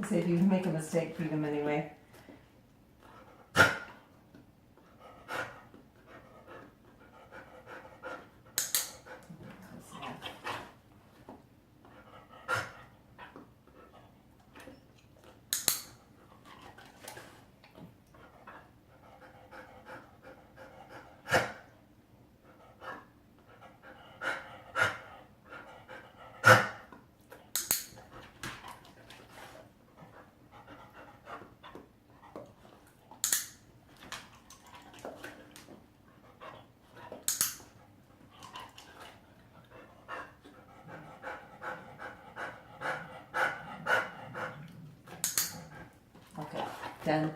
Say if you make a mistake, feed them anyway. Okay, done.